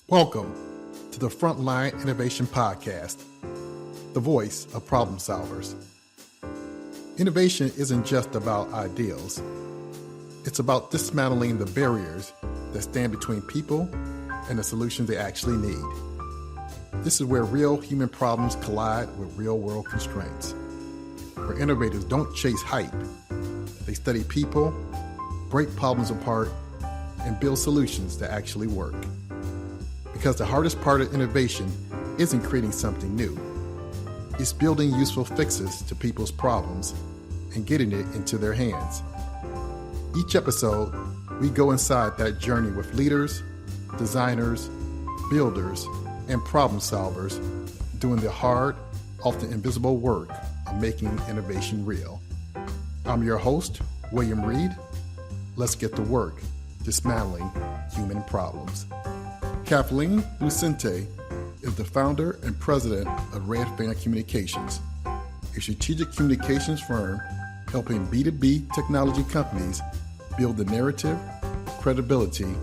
Welcome to the Frontline Innovation Podcast, the voice of problem solvers. Innovation isn't just about ideals. It's about dismantling the barriers that stand between people and the solutions they actually need. This is where real human problems collide with real-world constraints, where innovators don't chase hype. They study people, break problems apart, and build solutions that actually work. Because the hardest part of innovation isn't creating something new. It's building useful fixes to people's problems and getting it into their hands. Each episode, we go inside that journey with leaders, designers, builders, and problem solvers doing the hard, often invisible work of making innovation real. I'm your host, William Reed. Let's get to work dismantling human problems. Kathleen Lucente is the founder and president of Red Fan Communications, a strategic communications firm helping B2B technology companies build the narrative, credibility,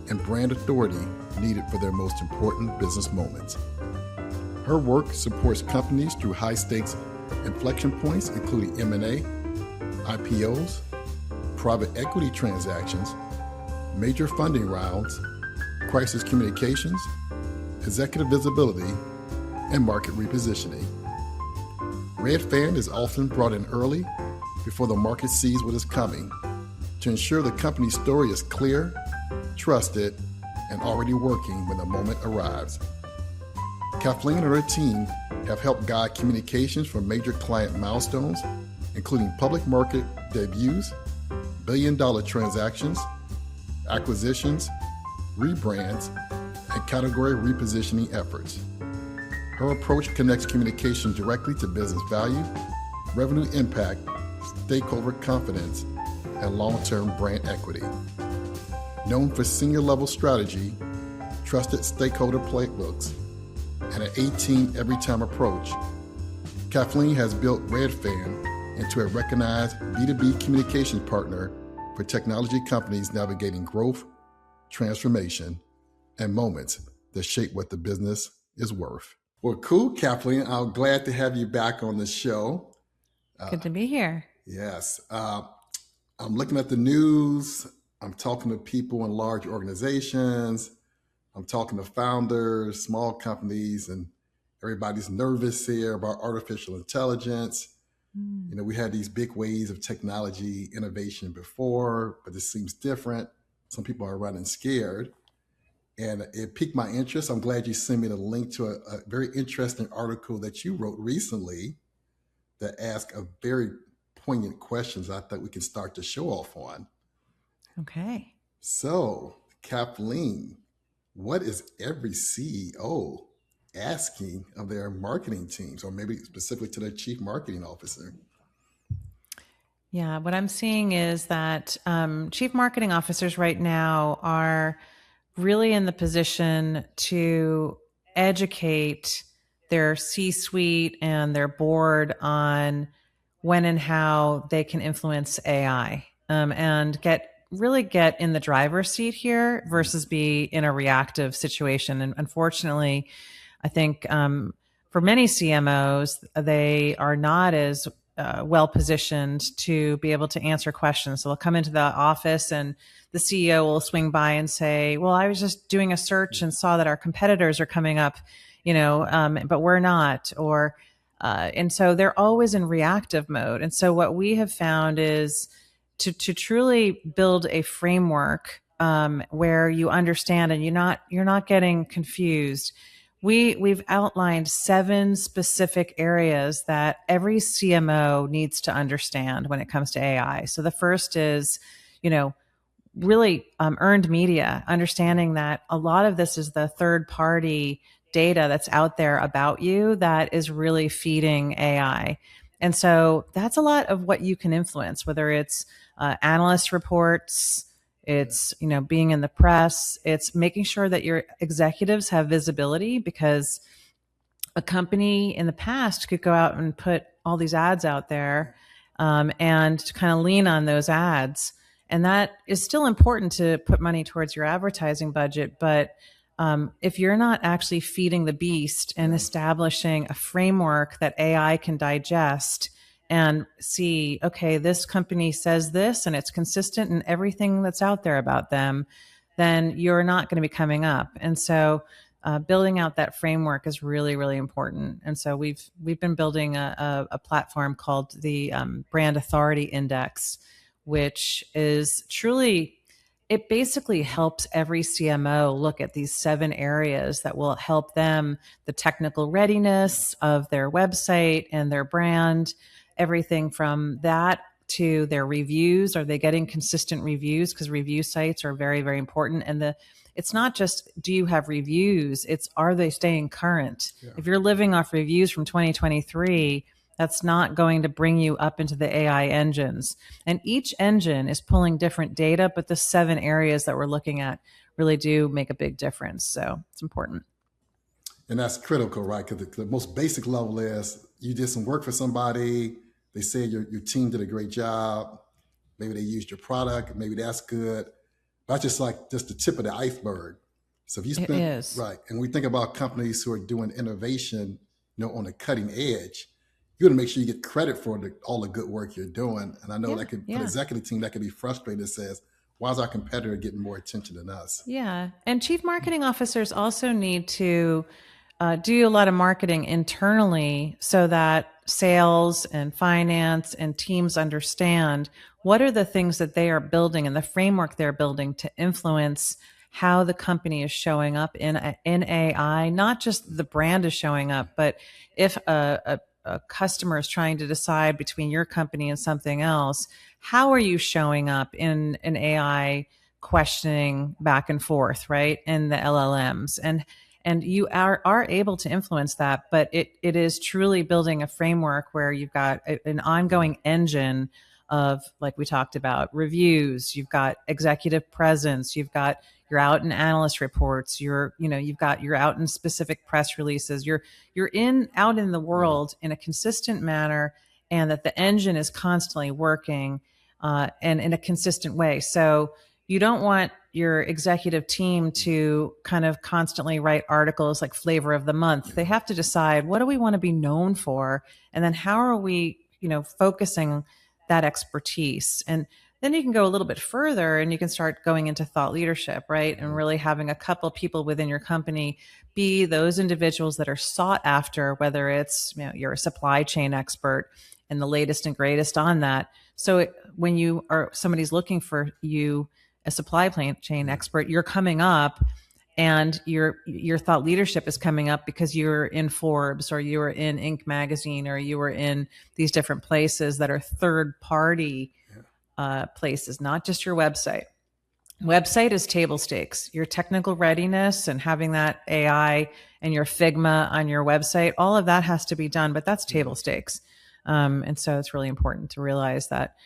and brand authority needed for their most important business moments. Her work supports companies through high-stakes inflection points, including M&A, IPOs, private equity transactions, major funding rounds, crisis communications, executive visibility, and market repositioning. Red Fan is often brought in early before the market sees what is coming to ensure the company's story is clear, trusted, and already working when the moment arrives. Kathleen and her team have helped guide communications for major client milestones, including public market debuts, billion-dollar transactions, acquisitions, rebrands, and category repositioning efforts. Her approach connects communication directly to business value, revenue impact, stakeholder confidence, and long-term brand equity. Known for senior-level strategy, trusted stakeholder playbooks, and an A-team every-time approach, Kathleen has built Red Fan into a recognized B2B communications partner for technology companies navigating growth, transformation, and moments that shape what the business is worth. Well, cool, Kathleen. I'm glad to have you back on the show. Good to be here. Yes. I'm looking at the news. I'm talking to people in large organizations. I'm talking to founders, small companies, and everybody's nervous here about artificial intelligence. You know, we had these big waves of technology innovation before, but this seems different. Some people are running scared, and it piqued my interest. I'm glad you sent me the link to a very interesting article that you wrote recently that asked a very poignant questions I thought we can start the show off on. Okay. So, Kathleen, what is every CEO asking of their marketing teams, or maybe specifically to their chief marketing officer? Yeah, what I'm seeing is that chief marketing officers right now are really in the position to educate their C-suite and their board on when and how they can influence AI and get in the driver's seat here versus be in a reactive situation. And unfortunately, I think for many CMOs, they are not as well positioned to be able to answer questions. So they'll come into the office and the CEO will swing by and say, well, I was just doing a search and saw that our competitors are coming up, but we're not. And so they're always in reactive mode. And so what we have found is to truly build a framework where you understand and you're not getting confused. We've outlined 7 specific areas that every CMO needs to understand when it comes to AI. So the first is, really earned media, understanding that a lot of this is the third party data that's out there about you that is really feeding AI. And so that's a lot of what you can influence, whether it's analyst reports, it's, being in the press, it's making sure that your executives have visibility, because a company in the past could go out and put all these ads out there and to kind of lean on those ads. And that is still important to put money towards your advertising budget, but if you're not actually feeding the beast and establishing a framework that AI can digest and see, okay, this company says this and it's consistent in everything that's out there about them, then you're not going to be coming up. And so building out that framework is really, really important. And so we've been building a platform called the Brand Authority Index, which is truly, it basically helps every CMO look at these 7 areas that will help them, the technical readiness of their website and their brand, everything from that to their reviews. Are they getting consistent reviews? Because review sites are very, very important. And it's not just, do you have reviews? It's, are they staying current? Yeah. If you're living off reviews from 2023, that's not going to bring you up into the AI engines. And each engine is pulling different data, but the 7 areas that we're looking at really do make a big difference. So it's important. And that's critical, right? Because the most basic level is you did some work for somebody. They said your team did a great job. Maybe they used your product. Maybe that's good. That's just the tip of the iceberg. So if you spend, it is. Right. And we think about companies who are doing innovation, on the cutting edge, you want to make sure you get credit for all the good work you're doing. And I know that could, for the executive team, that could be frustrated. Says, why is our competitor getting more attention than us? Yeah. And chief marketing officers also need to do a lot of marketing internally so that sales and finance and teams understand what are the things that they are building and the framework they're building to influence how the company is showing up in AI. Not just the brand is showing up, but if a customer is trying to decide between your company and something else, how are you showing up in an AI questioning back and forth, right? In the LLMs. And you are able to influence that, but it is truly building a framework where you've got an ongoing engine of, like we talked about, reviews, you've got executive presence, you've got you're out in analyst reports, you're out in specific press releases, you're out in the world in a consistent manner, and that the engine is constantly working and in a consistent way. So you don't want your executive team to kind of constantly write articles like flavor of the month. They have to decide, what do we want to be known for? And then how are we, focusing that expertise? And then you can go a little bit further and you can start going into thought leadership, right? And really having a couple of people within your company be those individuals that are sought after, whether it's, you're a supply chain expert and the latest and greatest on that. So when somebody's looking for you, a supply chain expert, you're coming up, and your thought leadership is coming up because you're in Forbes, or you were in Inc. magazine, or you were in these different places that are third party places, not just your website. Website is table stakes. Your technical readiness and having that AI and your Figma on your website, all of that has to be done, but that's table stakes. And so it's really important to realize that.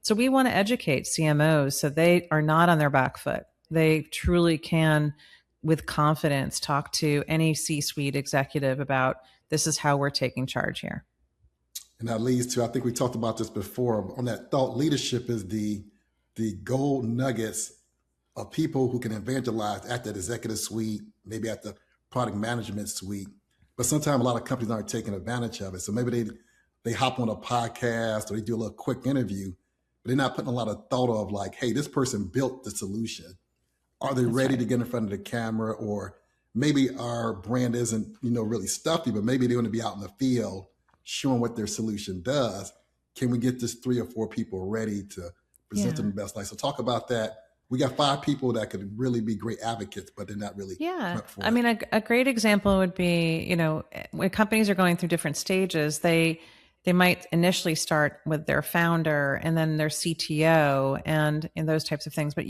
So we want to educate CMOs so they are not on their back foot. They truly can, with confidence, talk to any C-suite executive about, this is how we're taking charge here. And that leads to, I think we talked about this before, on that thought leadership is the gold nuggets of people who can evangelize at that executive suite, maybe at the product management suite. But sometimes a lot of companies aren't taking advantage of it. So maybe they hop on a podcast or they do a little quick interview, but they're not putting a lot of thought of like, hey, this person built the solution. Are they ready to get in front of the camera? Or maybe our brand isn't, really stuffy, but maybe they want to be out in the field showing what their solution does. Can we get this 3 or 4 people ready to present them the best light? So talk about that. We got 5 people that could really be great advocates, but they're not really. I mean, a great example would be, when companies are going through different stages, they might initially start with their founder and then their CTO and those types of things. But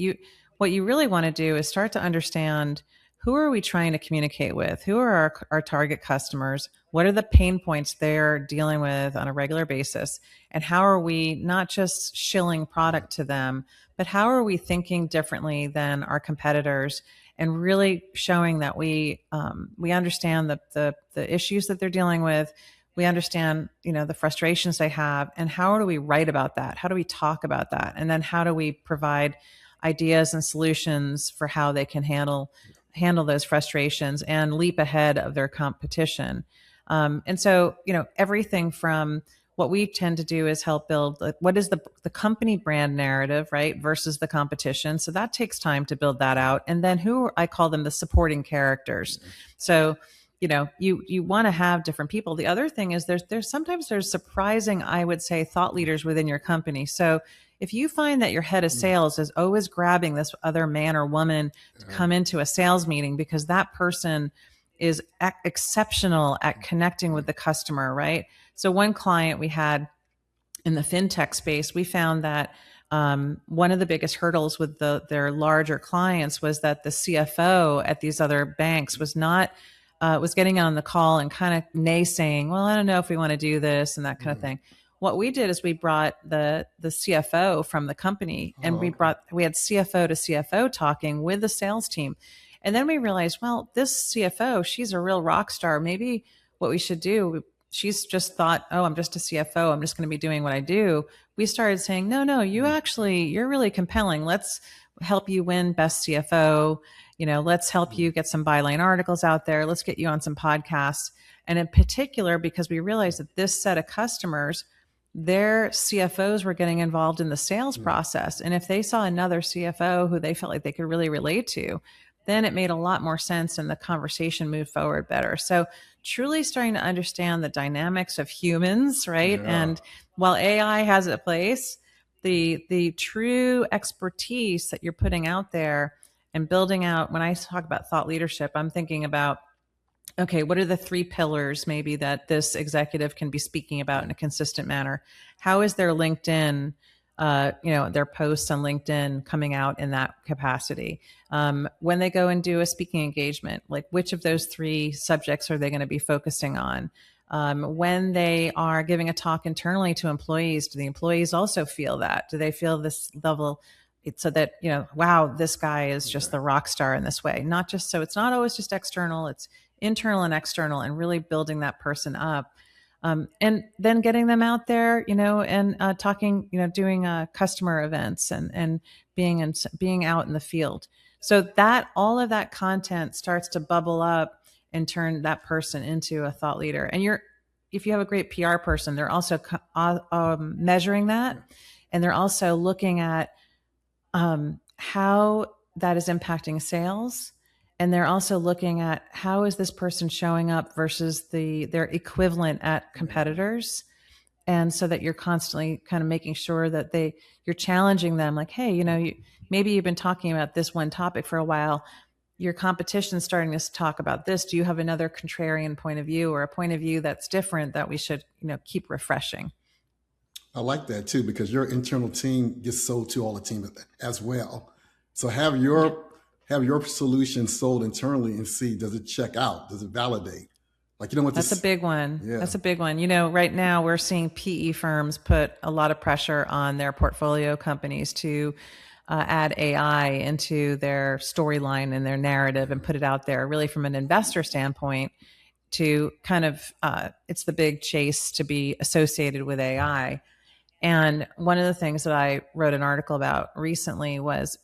what you really want to do is start to understand, who are we trying to communicate with? Who are our target customers? What are the pain points they're dealing with on a regular basis? And how are we not just shilling product to them, but how are we thinking differently than our competitors, and really showing that we understand the issues that they're dealing with. We understand, the frustrations they have, and how do we write about that? How do we talk about that? And then how do we provide ideas and solutions for how they can handle handle those frustrations and leap ahead of their competition. And so, everything from what we tend to do is help build what is the company brand narrative, right, versus the competition. So that takes time to build that out. And then I call them the supporting characters. So, you want to have different people. The other thing is there's sometimes surprising, I would say, thought leaders within your company. So if you find that your head of sales is always grabbing this other man or woman to come into a sales meeting because that person is exceptional at connecting with the customer, right? So one client we had in the fintech space, we found that one of the biggest hurdles with their larger clients was that the CFO at these other banks was getting on the call and kind of naysaying, well, I don't know if we want to do this and that kind of thing. What we did is we brought the CFO from the company, and we had CFO to CFO talking with the sales team. And then we realized, well, this CFO, she's a real rock star. Maybe what we should do, she's just thought, oh, I'm just a CFO. I'm just going to be doing what I do. We started saying, no, you're really compelling. Let's help you win best CFO. Let's help you get some byline articles out there. Let's get you on some podcasts. And in particular, because we realized that this set of customers, their CFOs were getting involved in the sales process. And if they saw another CFO who they felt like they could really relate to, then it made a lot more sense and the conversation moved forward better. So truly starting to understand the dynamics of humans, right? Yeah. And while AI has a place, the true expertise that you're putting out there and building out, when I talk about thought leadership, I'm thinking about, okay, what are the 3 pillars maybe that this executive can be speaking about in a consistent manner? How is their LinkedIn, their posts on LinkedIn coming out in that capacity? When they go and do a speaking engagement, like which of those 3 subjects are they going to be focusing on? When they are giving a talk internally to employees, do the employees also feel that? Do they feel this level? It's so that, wow, this guy is just the rock star in this way. Not just, so it's not always just external, it's internal and external, and really building that person up. And then getting them out there, and talking, doing customer events and being out in the field. So that all of that content starts to bubble up and turn that person into a thought leader. And if you have a great PR person, they're also measuring that, and they're also looking at how that is impacting sales. And they're also looking at how is this person showing up versus their equivalent at competitors. And so that you're constantly kind of making sure that you're challenging them, like, hey, maybe you've been talking about this one topic for a while. Your competition's starting to talk about this. Do you have another contrarian point of view or a point of view that's different that we should, keep refreshing? I like that too, because your internal team gets sold to all the team as well. So have your solution sold internally and see, does it check out? Does it validate? That's a big one. Yeah. That's a big one. Right now we're seeing PE firms put a lot of pressure on their portfolio companies to add AI into their storyline and their narrative and put it out there, really from an investor standpoint, to kind of, it's the big chase to be associated with AI. And one of the things that I wrote an article about recently was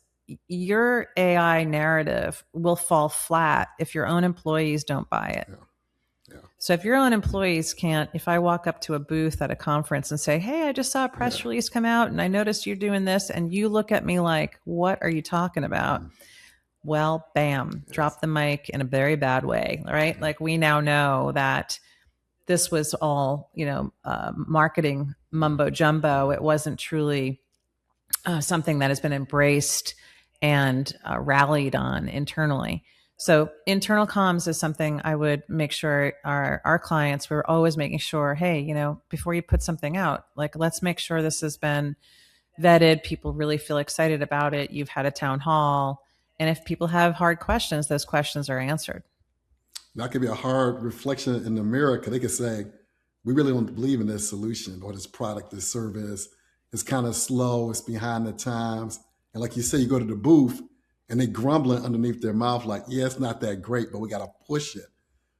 your AI narrative will fall flat if your own employees don't buy it. Yeah. So if your own employees can't, if I walk up to a booth at a conference and say, hey, I just saw a press release come out and I noticed you're doing this, and you look at me like, what are you talking about? Well, bam, drop the mic in a very bad way, right? Like, we now know that this was all, marketing mumbo jumbo. It wasn't truly something that has been embraced and rallied on internally. So internal comms is something I would make sure our clients, we're always making sure, hey, before you put something out, like, let's make sure this has been vetted. People really feel excited about it. You've had a town hall. And if people have hard questions, those questions are answered. That could be a hard reflection in the mirror, because they could say, we really don't believe in this solution or this product, this service. It's kind of slow. It's behind the times. And like you say, you go to the booth and they grumbling underneath their mouth like, yeah, it's not that great, but we got to push it.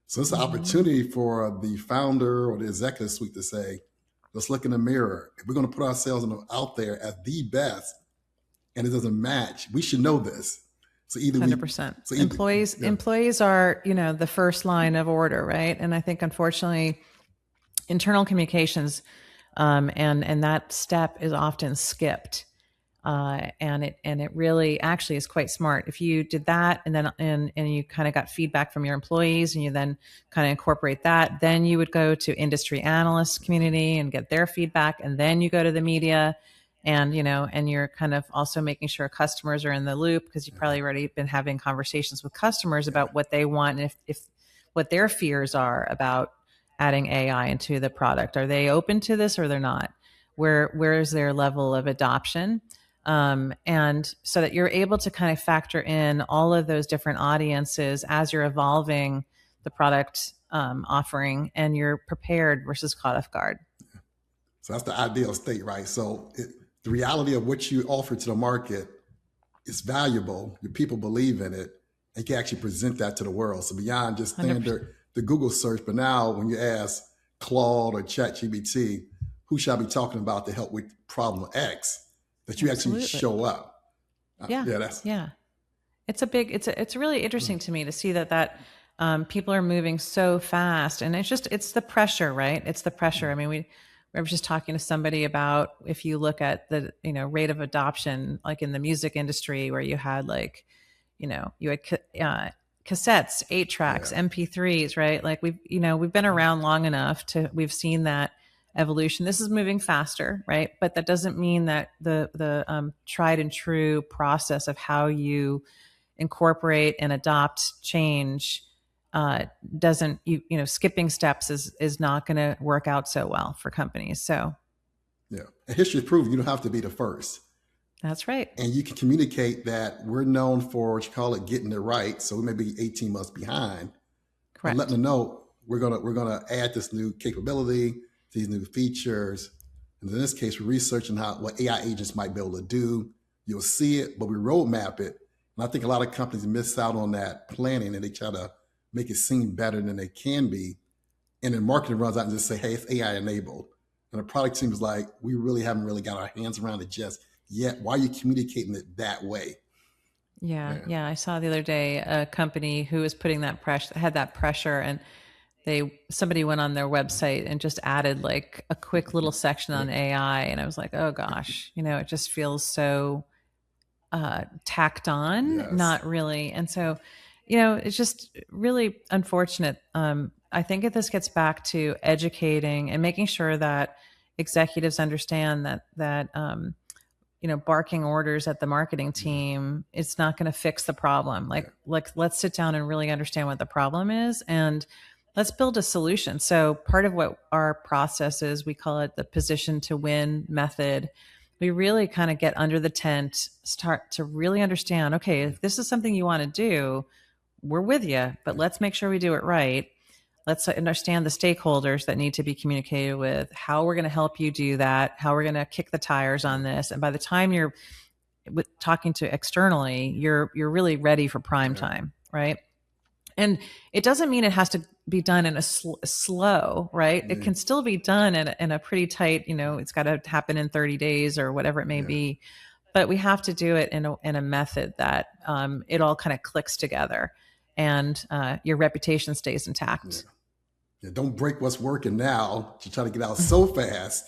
So it's an opportunity for the founder or the executive suite to say, let's look in the mirror. If we're going to put ourselves out there as the best and it doesn't match, we should know this. So either 100%. So Employees are, the first line of order, right? And I think unfortunately, internal communications, and that step is often skipped. And it really actually is quite smart. If you did that and then and you kind of got feedback from your employees and you then kind of incorporate that, then you would go to industry analyst community and get their feedback, and then you go to the media, and and you're kind of also making sure customers are in the loop, because you've probably already been having conversations with customers about what they want and if what their fears are about adding AI into the product. Are they open to this or they're not? Where is their level of adoption? And so that you're able to kind of factor in all of those different audiences as you're evolving the product offering, and you're prepared versus caught off guard. So that's the ideal state, right? So the reality of what you offer to the market is valuable. Your people believe in it, and you can actually present that to the world. So beyond just standard, the Google search, but now when you ask Claude or ChatGPT, who should I be talking about to help with problem X, that you actually show up. It's really interesting to me to see that people are moving so fast, and it's the pressure, right? It's the pressure. I mean, we were just talking to somebody about, if you look at the, rate of adoption, like in the music industry, where you had you had cassettes, 8-tracks, MP3s, right? Like we've been around long enough we've seen that evolution. This is moving faster, right? But that doesn't mean that the tried and true process of how you incorporate and adopt change doesn't, skipping steps is not going to work out so well for companies. So and history has proven you don't have to be the first. That's right. And you can communicate that we're known for what you call it, getting it right. So we may be 18 months behind. Correct. And let them know we're gonna add this new capability, these new features. And in this case, we're researching what AI agents might be able to do. You'll see it, but we roadmap it. And I think a lot of companies miss out on that planning, and they try to make it seem better than they can be. And then marketing runs out and just say, hey, it's AI enabled. And the product team is like, we really haven't got our hands around it just yet. Why are you communicating it that way? Yeah. I saw the other day a company who was putting that pressure, had that pressure, and somebody went on their website and just added like a quick little section on AI. And I was like, oh gosh, it just feels so tacked on, not really. And so, it's just really unfortunate. I think this gets back to educating and making sure that executives understand that barking orders at the marketing team, it's not going to fix the problem. Like let's sit down and really understand what the problem is, and let's build a solution. So part of what our process is, we call it the position to win method. We really kind of get under the tent, start to really understand, okay, if this is something you want to do, we're with you, but let's make sure we do it right. Let's understand the stakeholders that need to be communicated with, how we're going to help you do that, how we're going to kick the tires on this. And by the time you're talking to externally, you're really ready for prime time, right? And it doesn't mean it has to be done in a slow, right? It can still be done in a pretty tight, it's got to happen in 30 days or whatever it may be. But we have to do it in a method that it all kind of clicks together, and your reputation stays intact. Yeah, don't break what's working now to try to get out so fast.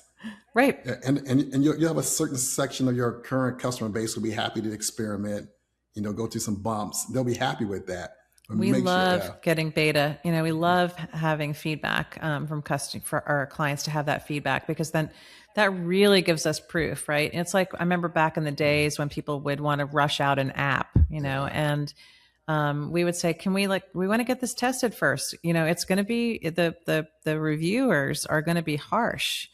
Right. And you have a certain section of your current customer base who will be happy to experiment, go through some bumps. They'll be happy with that. We love getting beta. We love having feedback from for our clients, to have that feedback, because then that really gives us proof, right? And it's like, I remember back in the days when people would want to rush out an app, and we would say, we want to get this tested first. It's going to be the reviewers are going to be harsh.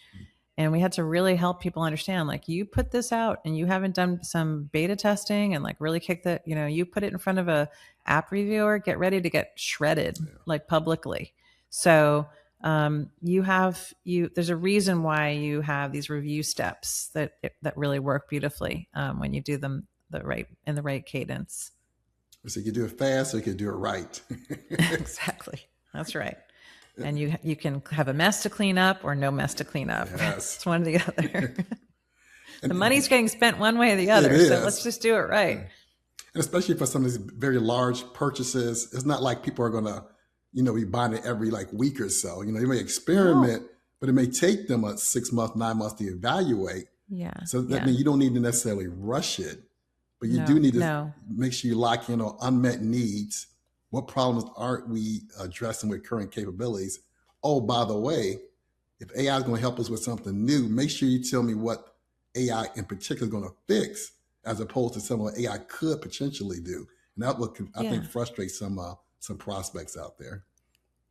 And we had to really help people understand, like, you put this out and you haven't done some beta testing and really kick you put it in front of a app reviewer, get ready to get shredded, like publicly. So there's a reason why you have these review steps that really work beautifully when you do them in the right cadence. So you can do it fast, or you can do it right. Exactly. That's right. And you can have a mess to clean up or no mess to clean up. Yes. It's one or the other. The money's getting spent one way or the other. So let's just do it right. And especially for some of these very large purchases, it's not like people are going to, be buying it every like week or so. You may No. experiment, but it may take them a 6 month, 9 months to evaluate. Yeah. So that Yeah. means you don't need to necessarily rush it, but you do No. need to No. make sure you lock in on unmet needs. What problems aren't we addressing with current capabilities? Oh, by the way, if AI is going to help us with something new, make sure you tell me what AI in particular is going to fix, as opposed to something what AI could potentially do. And that would, I think, Yeah. frustrate some prospects out there.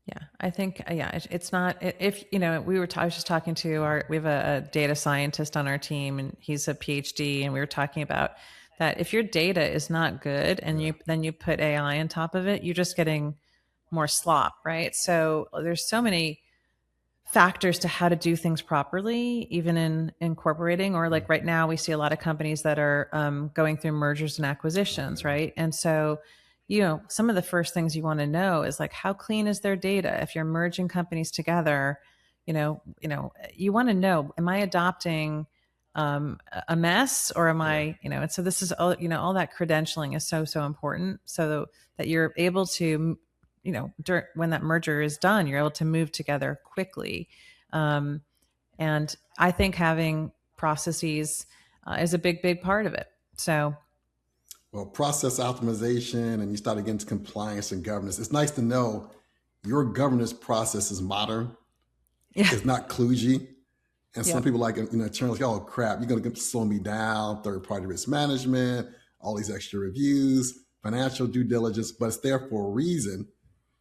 Yeah, I think it's not if I was just talking to we have a data scientist on our team, and he's a PhD, and we were talking about that if your data is not good and you put AI on top of it, you're just getting more slop, right? So there's so many factors to how to do things properly, even in incorporating, or like right now we see a lot of companies that are going through mergers and acquisitions, right? And so, some of the first things you want to know is like, how clean is their data? If you're merging companies together, you want to know, am I adopting a mess, or am I, and so this is all, all that credentialing is so important, so that you're able to, when that merger is done, you're able to move together quickly. And I think having processes is a big part of it. So, well, process optimization, and you start to get into compliance and governance. It's nice to know your governance process is modern. yeah, It's not kludgy. And some yep, people like, internally, oh crap, you're going to slow me down, third party risk management, all these extra reviews, financial due diligence, but it's there for a reason.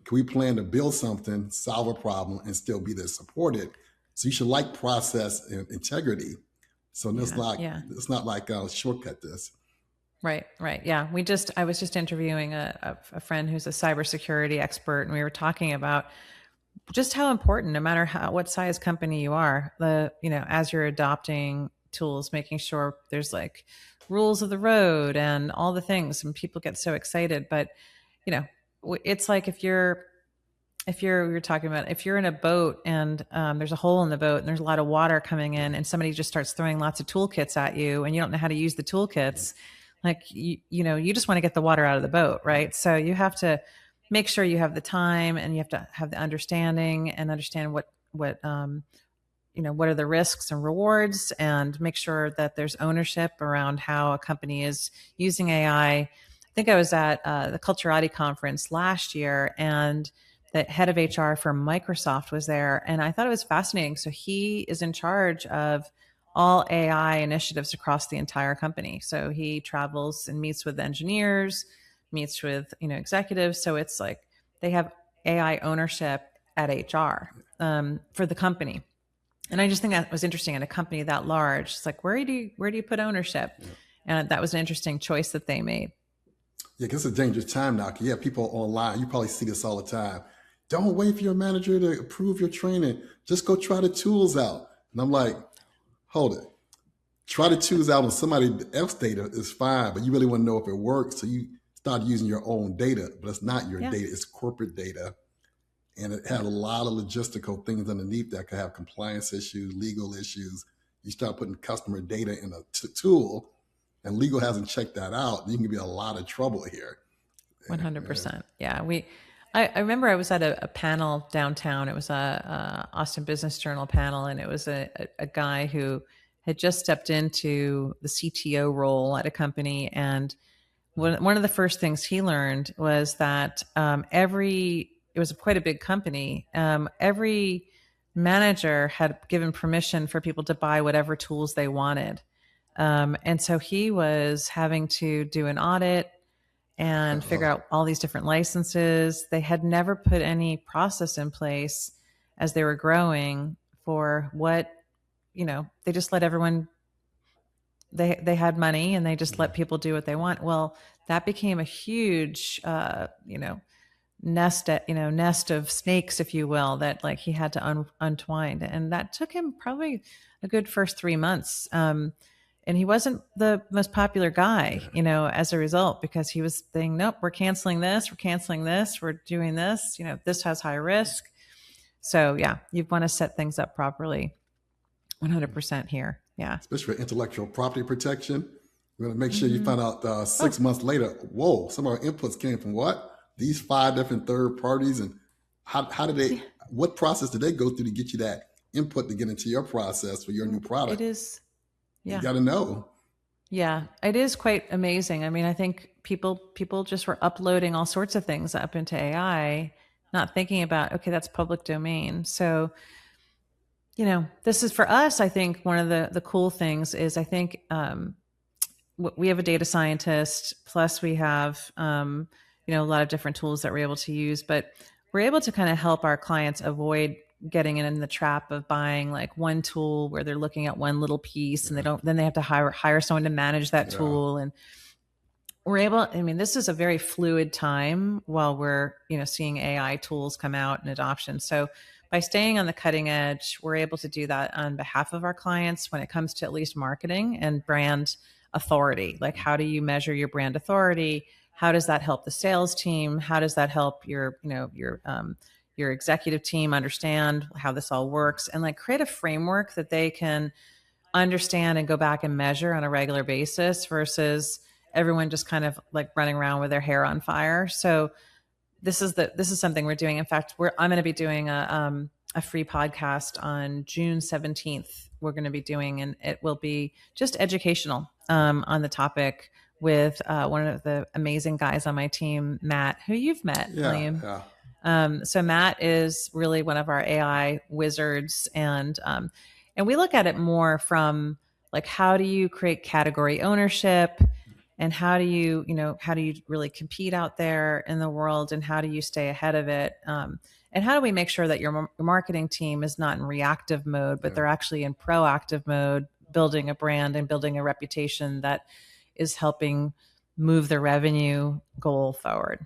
Can we plan to build something, solve a problem, and still be there supported? So you should like process and integrity. So it's not like shortcut this. right. Yeah, I was just interviewing a friend who's a cybersecurity expert, and we were talking about just how important, no matter what size company you are, as you're adopting tools, making sure there's like rules of the road and all the things, and people get so excited, but it's like if you're talking about, if you're in a boat and there's a hole in the boat and there's a lot of water coming in, and somebody just starts throwing lots of toolkits at you and you don't know how to use the toolkits, like you just want to get the water out of the boat, right? So you have to make sure you have the time, and you have to have the understanding and understand what what are the risks and rewards, and make sure that there's ownership around how a company is using AI. I think I was at the Culturati conference last year, and the head of HR for Microsoft was there, and I thought it was fascinating. So he is in charge of all AI initiatives across the entire company. So he travels and meets with engineers, meets with executives. So it's like they have AI ownership at HR for the company. And I just think that was interesting in a company that large. It's like, where do you put ownership? Yeah. And that was an interesting choice that they made. Yeah, because it's a dangerous time now. Yeah, people online, you probably see this all the time. Don't wait for your manager to approve your training. Just go try the tools out. And I'm like, hold it. Try the tools out on somebody else's data is fine, but you really want to know if it works. So you start using your own data, but it's not your data, it's corporate data. And it had a lot of logistical things underneath that could have compliance issues, legal issues. You start putting customer data in a tool, and legal hasn't checked that out, you can be a lot of trouble here. 100%. Yeah. I remember I was at a panel downtown. It was a Austin Business Journal panel, and it was a guy who had just stepped into the CTO role at a company. And one of the first things he learned was that it was quite a big company. Every manager had given permission for people to buy whatever tools they wanted. And so he was having to do an audit and figure out all these different licenses. They had never put any process in place as they were growing for what, they just let everyone, they had money and they just let people do what they want. Well, that became a huge, nest of snakes, if you will, that like he had to untwine. And that took him probably a good first 3 months. And he wasn't the most popular guy, as a result, because he was saying, nope, we're canceling this, we're doing this, this has high risk. So yeah, you want to set things up properly. 100% here. Yeah. Especially for intellectual property protection. We're going to make sure you find out 6 months later, whoa, some of our inputs came from what? These 5 different third parties. And how did they, what process did they go through to get you that input to get into your process for your new product? It is, yeah. You got to know. Yeah, it is quite amazing. I mean, I think people just were uploading all sorts of things up into AI, not thinking about, okay, that's public domain. So, this is for us, I think one of the cool things is I think we have a data scientist, plus we have, a lot of different tools that we're able to use, but we're able to kind of help our clients avoid getting in the trap of buying like one tool where they're looking at one little piece and then they have to hire someone to manage that tool. And this is a very fluid time while we're, seeing AI tools come out and adoption. So by staying on the cutting edge, we're able to do that on behalf of our clients when it comes to at least marketing and brand authority. Like, how do you measure your brand authority? How does that help the sales team? How does that help your executive team understand how this all works, and like create a framework that they can understand and go back and measure on a regular basis versus everyone just kind of like running around with their hair on fire. So this is something we're doing. In fact, I'm going to be doing a free podcast on June 17th. We're going to be doing, and it will be just educational on the topic with one of the amazing guys on my team, Matt, who you've met, William. Yeah. So Matt is really one of our AI wizards, and we look at it more from like, how do you create category ownership, and how do you really compete out there in the world, and how do you stay ahead of it, and how do we make sure that your marketing team is not in reactive mode, but they're actually in proactive mode, building a brand and building a reputation that is helping move the revenue goal forward.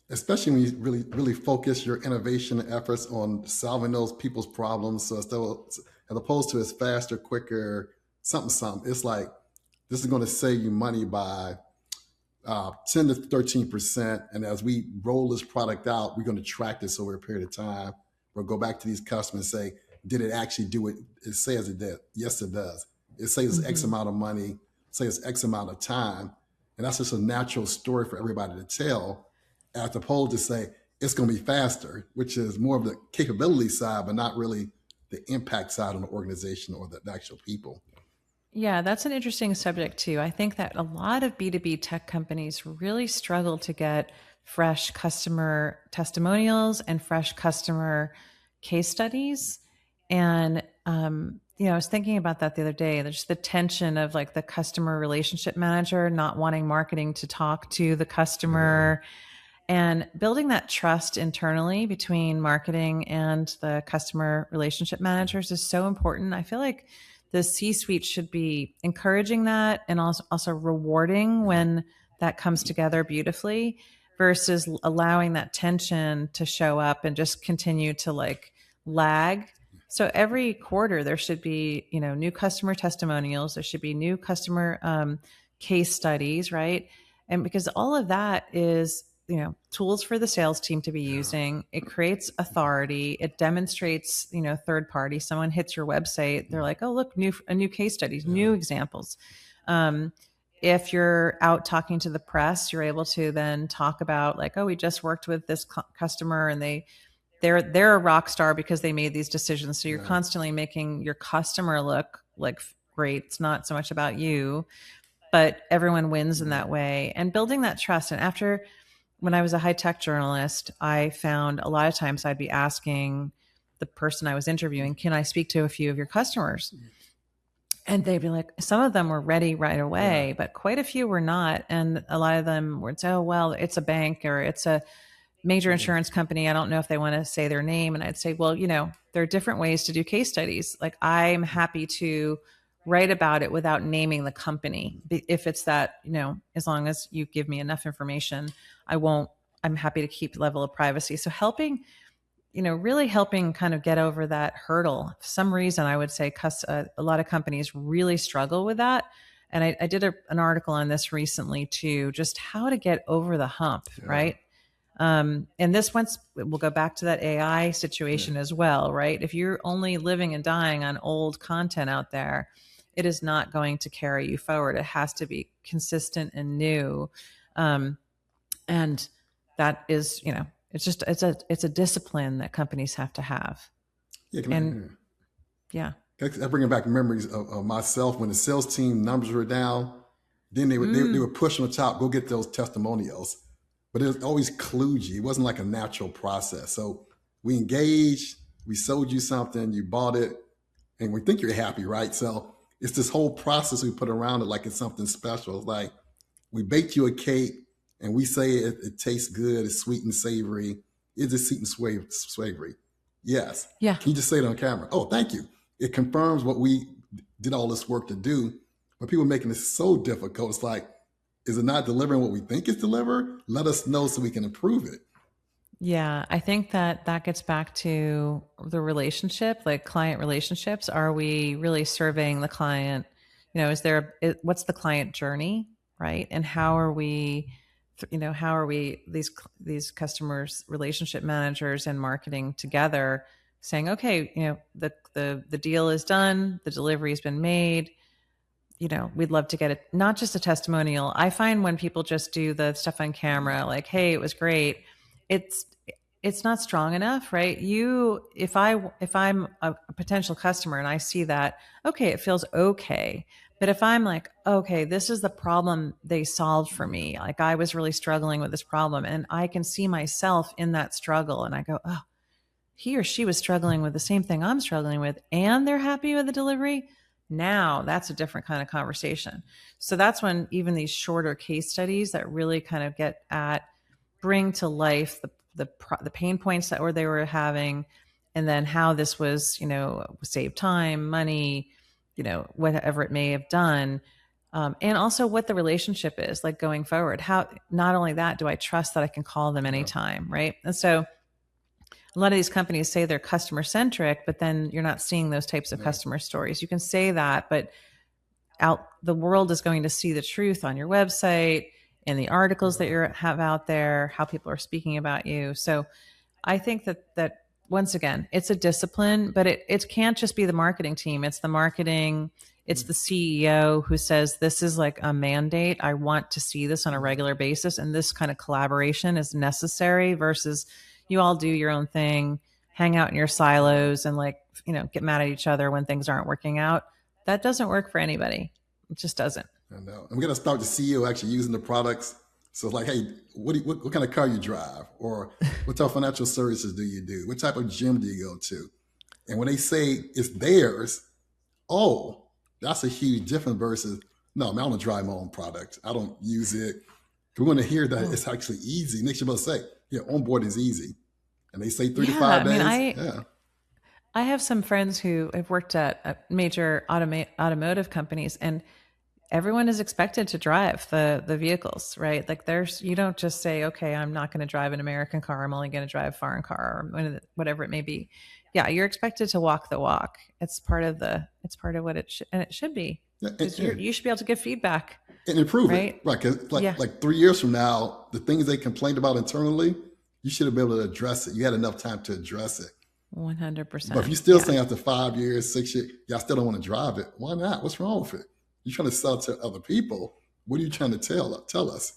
Especially when you really, really focus your innovation efforts on solving those people's problems. So as opposed to it's faster, quicker, something, it's like, this is going to save you money by 10 to 13%. And as we roll this product out, we're going to track this over a period of time. We'll go back to these customers and say, did it actually do what it says it did? Yes, it does. It saves X amount of money, saves X amount of time. And that's just a natural story for everybody to tell, as opposed to say, it's going to be faster, which is more of the capability side, but not really the impact side on the organization or the actual people. Yeah, that's an interesting subject too. I think that a lot of B2B tech companies really struggle to get fresh customer testimonials and fresh customer case studies. And, I was thinking about that the other day. There's the tension of like the customer relationship manager not wanting marketing to talk to the customer, and building that trust internally between marketing and the customer relationship managers is so important. I feel like the C-suite should be encouraging that, and also rewarding when that comes together beautifully, versus allowing that tension to show up and just continue to like lag. So every quarter there should be, new customer testimonials. There should be new customer case studies, right? And because all of that is, tools for the sales team to be using. It creates authority. It demonstrates, third party. Someone hits your website, they're like, oh, look, a new case studies, new examples. If you're out talking to the press, you're able to then talk about like, oh, we just worked with this customer, and they're a rock star because they made these decisions. So you're constantly making your customer look like great. It's not so much about you, but everyone wins in that way, and building that trust. And when I was a high tech journalist, I found a lot of times I'd be asking the person I was interviewing, can I speak to a few of your customers? And they'd be like, some of them were ready right away, but quite a few were not. And a lot of them would say, oh, well, it's a bank or it's a major insurance company. I don't know if they want to say their name. And I'd say, well, there are different ways to do case studies. Like, I'm happy to write about it without naming the company. If it's that, as long as you give me enough information, I'm happy to keep the level of privacy. So really helping kind of get over that hurdle. For some reason, I would say a lot of companies really struggle with that. And I did an article on this recently too, just how to get over the hump, right? And this we'll go back to that AI situation as well, right? If you're only living and dying on old content out there, it is not going to carry you forward. It has to be consistent and new. And that is, it's a discipline that companies have to have. Yeah. That bringing back memories of myself when the sales team numbers were down. Then they would push on the top, go get those testimonials. But it always kludgy. It wasn't like a natural process. So we engaged, we sold you something, you bought it, and we think you're happy, right? So it's this whole process we put around it like it's something special. It's like we baked you a cake and we say it tastes good, it's sweet and savory. Is it sweet and savory? Yes. Yeah. Can you just say it on camera? Oh, thank you. It confirms what we did all this work to do. But people are making it so difficult. It's like, is it not delivering what we think it's delivered? Let us know so we can improve it. Yeah, I think that gets back to the relationship, like client relationships. Are we really serving the client? What's the client journey, right? And how are we these customers, relationship managers and marketing together saying, okay, the deal is done, the delivery has been made. We'd love to get it, not just a testimonial. I find when people just do the stuff on camera, like, hey, it was great. It's not strong enough, right? If I'm a potential customer and I see that, okay, it feels okay. But if I'm like, okay, this is the problem they solved for me. Like I was really struggling with this problem and I can see myself in that struggle. And I go, oh, he or she was struggling with the same thing I'm struggling with and they're happy with the delivery. Now that's a different kind of conversation. So that's when even these shorter case studies that really kind of bring to life the pain points that they were having, and then how this was, save time, money, whatever it may have done. And also what the relationship is like going forward. How, not only that, do I trust that I can call them anytime, right? And so a lot of these companies say they're customer centric, but then you're not seeing those types of customer stories. You can say that, but the world is going to see the truth on your website, in the articles that you have out there, how people are speaking about you. So I think that once again, it's a discipline, but it can't just be the marketing team. It's the marketing, it's the CEO who says, this is like a mandate. I want to see this on a regular basis. And this kind of collaboration is necessary versus you all do your own thing, hang out in your silos and get mad at each other when things aren't working out. That doesn't work for anybody. It just doesn't. I know. I'm going to start the CEO actually using the products. So it's like, hey, what kind of car you drive? Or what type of financial services do you do? What type of gym do you go to? And when they say it's theirs, oh, that's a huge difference versus, no, man, I don't drive my own product. I don't use it. We want to hear that it's actually easy. Next, you're about to say, yeah, onboard is easy. And they say 3 to 5 days. I have some friends who have worked at major automotive companies, and everyone is expected to drive the vehicles, right? Like you don't just say, okay, I'm not going to drive an American car. I'm only going to drive a foreign car or whatever it may be. Yeah. You're expected to walk the walk. It's part of what it should be. Yeah, you should be able to give feedback and improve it. Right. Cause like 3 years from now, the things they complained about internally, you should have been able to address it. You had enough time to address it. 100%. But if you're still saying after 5 years, 6 years, I still don't want to drive it. Why not? What's wrong with it? You're trying to sell it to other people. What are you trying to tell us?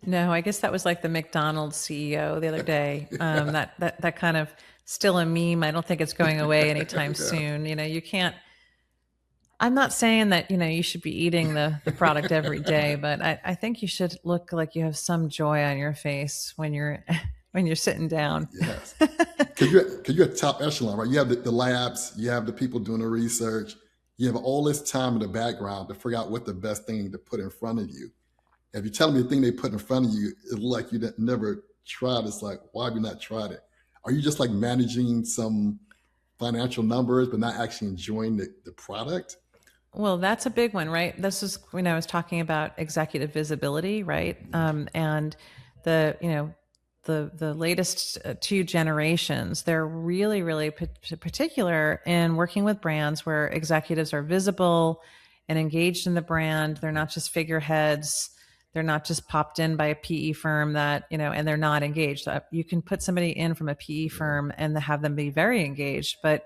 No, I guess that was like the McDonald's CEO the other day. That kind of still a meme. I don't think it's going away anytime soon. You can't. I'm not saying that you should be eating the product every day, but I think you should look like you have some joy on your face when you're sitting down. Yes, because you're at top echelon, right? You have the labs, you have the people doing the research. You have all this time in the background to figure out what the best thing to put in front of you. If you're telling me the thing they put in front of you is like you never tried, it's like, why have you not tried it? Are you just like managing some financial numbers but not actually enjoying the product? Well, that's a big one, right? This is when I was talking about executive visibility, right? And the latest 2 generations, they're really, really particular in working with brands where executives are visible and engaged in the brand. They're not just figureheads. They're not just popped in by a PE firm that, and they're not engaged. You can put somebody in from a PE firm and have them be very engaged, but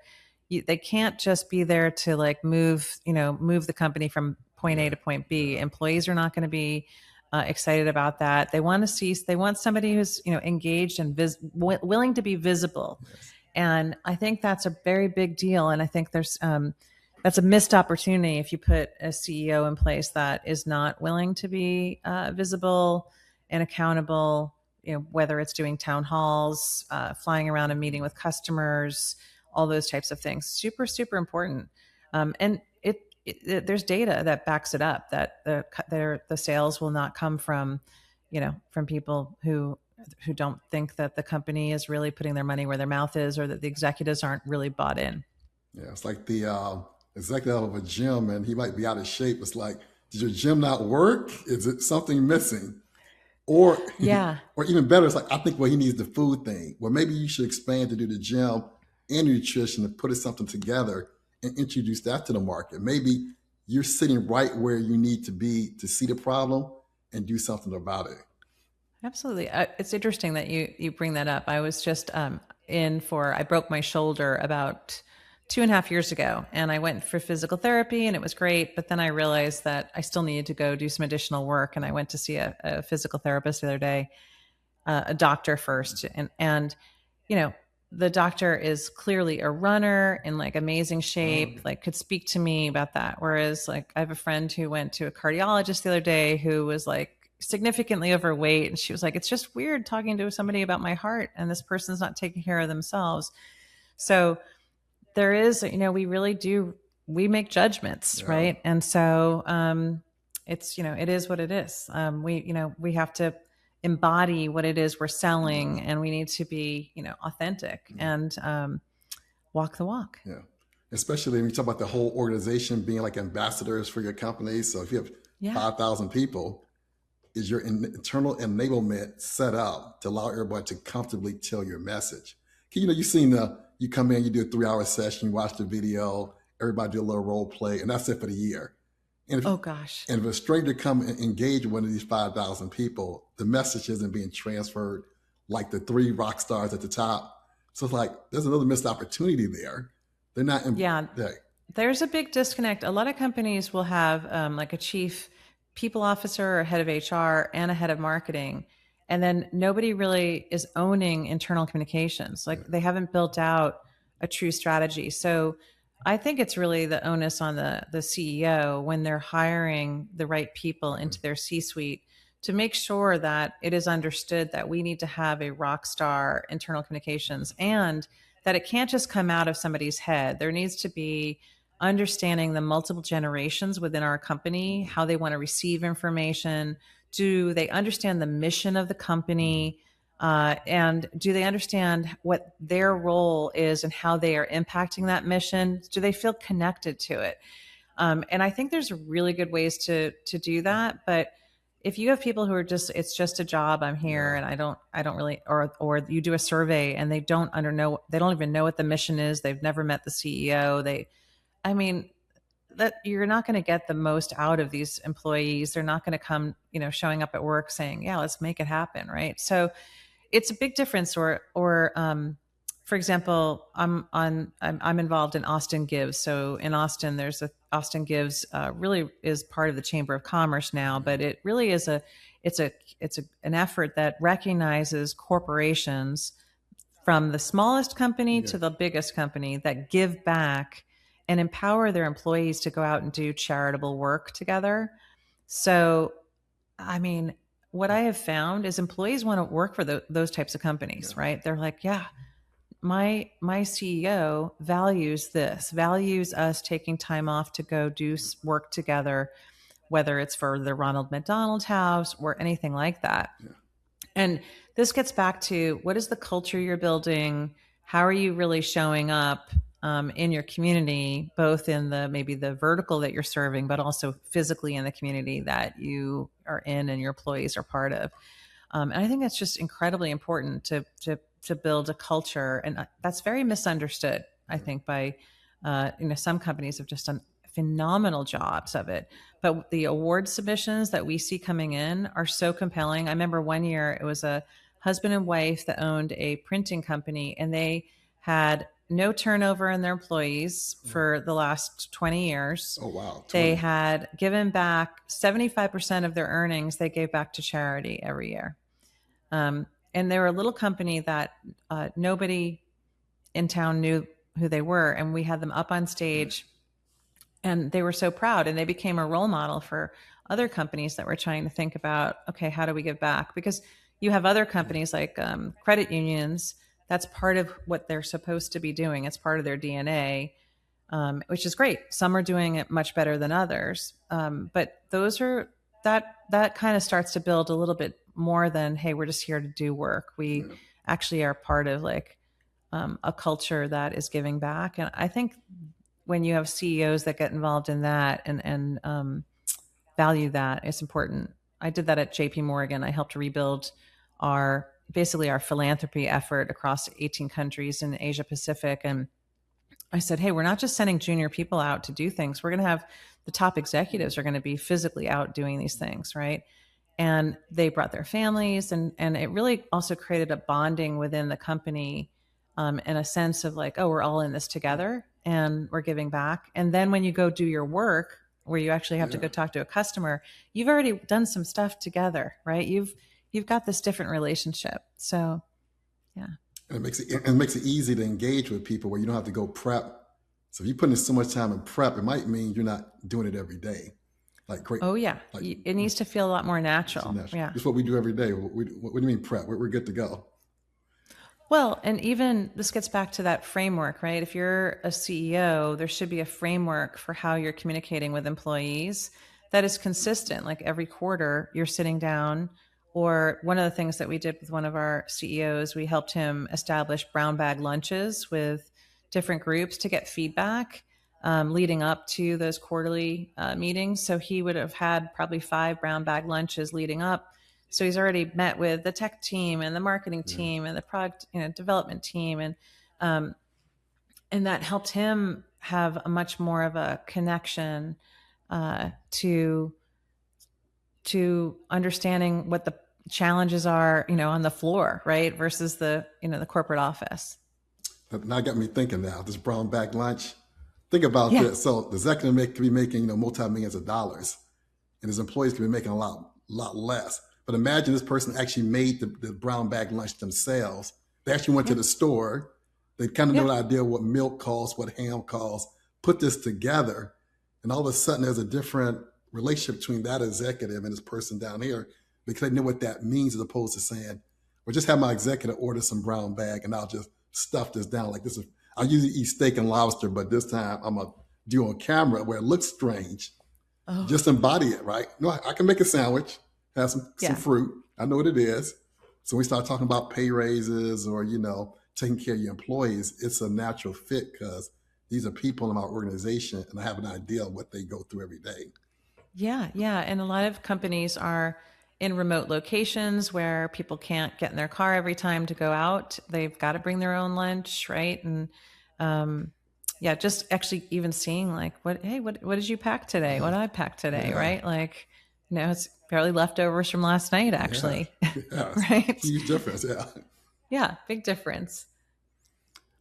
they can't just be there to like move the company from point A to point B. Employees are not going to be excited about that. They want somebody who's, engaged and willing to be visible. Yes. And I think that's a very big deal. And I think that's a missed opportunity if you put a CEO in place that is not willing to be visible and accountable, whether it's doing town halls, flying around and meeting with customers, all those types of things. Super, super important. And there's data that backs it up, that the sales will not come from people who don't think that the company is really putting their money where their mouth is, or that the executives aren't really bought in. Yeah, it's like the executive of a gym, and he might be out of shape. It's like, did your gym not work? Is it something missing? Or Yeah. or even better, it's like, I think, well, he needs the food thing. Well, maybe you should expand to do the gym and nutrition and put something together and introduce that to the market. Maybe you're sitting right where you need to be to see the problem and do something about it. Absolutely. It's interesting that you bring that up. I was just I broke my shoulder about 2.5 years ago, and I went for physical therapy, and it was great. But then I realized that I still needed to go do some additional work, and I went to see a physical therapist the other day, a doctor first, and the doctor is clearly a runner in like amazing shape, like could speak to me about that. Whereas like I have a friend who went to a cardiologist the other day who was like significantly overweight, and she was like, it's just weird talking to somebody about my heart, and this person's not taking care of themselves. So there is, we make judgments, right? And so it is what it is. We have to embody what it is we're selling, and we need to be, authentic and walk the walk. Yeah. Especially when you talk about the whole organization being like ambassadors for your company. So if you have 5,000 people, is your internal enablement set up to allow everybody to comfortably tell your message? You've seen you come in, you do a 3-hour session, you watch the video, everybody do a little role play, and that's it for the year. And if a stranger come and engage with one of these 5,000 people, the message isn't being transferred like the 3 rock stars at the top. So it's like, there's another missed opportunity there. They're not. There's a big disconnect. A lot of companies will have like a chief people officer, a head of HR, and a head of marketing. And then nobody really is owning internal communications. Like they haven't built out a true strategy. So I think it's really the onus on the CEO when they're hiring the right people into their C-suite to make sure that it is understood that we need to have a rock star internal communications, and that it can't just come out of somebody's head. There needs to be understanding the multiple generations within our company, how they want to receive information. Do they understand the mission of the company? And do they understand what their role is and how they are impacting that mission? Do they feel connected to it? And I think there's really good ways to do that. But if you have people who are it's just a job, I'm here, and I don't really, or you do a survey and they don't even know what the mission is. They've never met the CEO. That you're not going to get the most out of these employees. They're not going to come, showing up at work saying, yeah, let's make it happen. Right. So it's a big difference. Or for example, I'm involved in Austin Gives. So in Austin, there's Austin Gives really is part of the Chamber of Commerce now, but it really is an effort that recognizes corporations from the smallest company to the biggest company that give back and empower their employees to go out and do charitable work together. So, what I have found is employees want to work for those types of companies, right? They're like, yeah, my CEO values us taking time off to go do work together, whether it's for the Ronald McDonald House or anything like that. Yeah. And this gets back to, what is the culture you're building? How are you really showing up in your community, both in maybe the vertical that you're serving, but also physically in the community that you are in and your employees are part of. And I think that's just incredibly important to build a culture. And that's very misunderstood, I think, by, some companies have just done phenomenal jobs of it. But the award submissions that we see coming in are so compelling. I remember one year it was a husband and wife that owned a printing company, and they had no turnover in their employees for the last 20 years. Oh, wow. 20. They had given back 75% of their earnings, they gave back to charity every year. And they were a little company that nobody in town knew who they were. And we had them up on stage and they were so proud, and they became a role model for other companies that were trying to think about, okay, how do we give back? Because you have other companies like credit unions. That's part of what they're supposed to be doing. It's part of their DNA, which is great. Some are doing it much better than others. But those are that kind of starts to build a little bit more than, hey, we're just here to do work. We actually are part of like a culture that is giving back. And I think when you have CEOs that get involved in that and value that, it's important. I did that at JP Morgan. I helped rebuild our philanthropy effort across 18 countries in Asia Pacific. And I said, hey, we're not just sending junior people out to do things. We're going to have the top executives are going to be physically out doing these things, right? And they brought their families, and it really also created a bonding within the company, and a sense of like, oh, we're all in this together and we're giving back. And then when you go do your work, where you actually have to go talk to a customer, you've already done some stuff together, right? You've got this different relationship. So, yeah. And it makes it easy to engage with people where you don't have to go prep. So if you put in so much time in prep, it might mean you're not doing it every day. Like great. Oh yeah, like, it needs to feel a lot more natural. Yeah, it's what we do every day. What do you mean prep? We're good to go. Well, and even this gets back to that framework, right? If you're a CEO, there should be a framework for how you're communicating with employees that is consistent. Like every quarter, you're sitting down. Or one of the things that we did with one of our CEOs, we helped him establish brown bag lunches with different groups to get feedback leading up to those quarterly meetings. So he would have had probably 5 brown bag lunches leading up. So he's already met with the tech team and the marketing team and the product development team, and that helped him have a much more of a connection to understanding what the challenges are, on the floor, right, versus the the corporate office. Now got me thinking. Now this brown bag lunch. Think about this. So the executive could be making multi-millions of dollars, and his employees could be making a lot less. But imagine this person actually made the brown bag lunch themselves. They actually went to the store. They kind of know the idea what milk costs, what ham costs, put this together. And all of a sudden there's a different relationship between that executive and this person down here, because they know what that means, as opposed to saying, well, just have my executive order some brown bag and I'll just stuff this down like this. I usually eat steak and lobster, but this time I'm going to do on camera where it looks strange. Oh. Just embody it, right? No, I can make a sandwich. Have some fruit. I know what it is. So we start talking about pay raises or, taking care of your employees. It's a natural fit because these are people in our organization and I have an idea of what they go through every day. Yeah. Yeah. And a lot of companies are in remote locations where people can't get in their car every time to go out. They've got to bring their own lunch. Right. And, just actually even seeing like, what did you pack today? What did I pack today? Yeah. Right. Like, it's barely leftovers from last night, actually. Yeah. Right? Huge difference, yeah. Yeah, big difference.